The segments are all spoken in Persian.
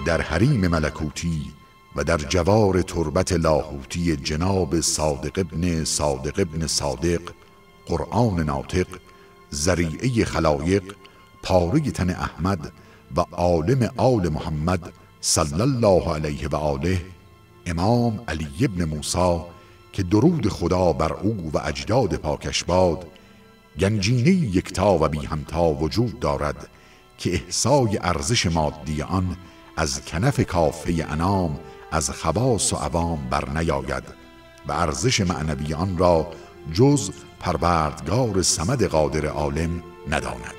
در حریم ملکوتی و در جوار تربت لاهوتی جناب صادق ابن صادق، قرآن ناطق، ذریعه خلایق، پاره تن احمد و عالم آل محمد صلی الله علیه و آله، امام علی ابن موسی که درود خدا بر او و اجداد پاکش باد، گنجینه یکتا و بی همتا وجود دارد که احصای ارزش مادی آن از کنف کافه انام از خواص و عوام بر نیاید و ارزش معنوی آن را جز پروردگار صمد قادر عالم نداند.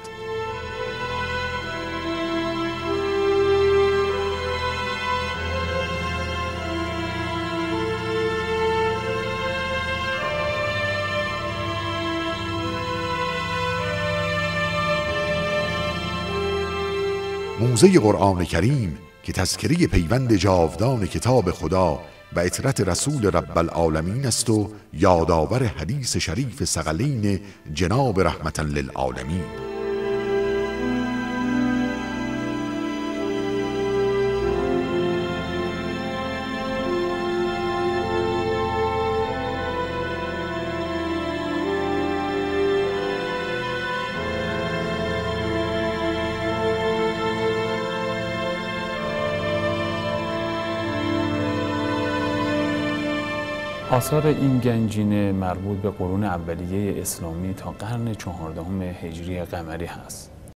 موزه قرآن کریم که تذکره پیوند جاودان کتاب خدا و اطرت رسول رب العالمین است و یادآور حدیث شریف ثقلین جناب رحمتا للعالمین. آثار این گنجینه مربوط به قرون اولیه اسلامی تا قرن 14 هجری قمری هست.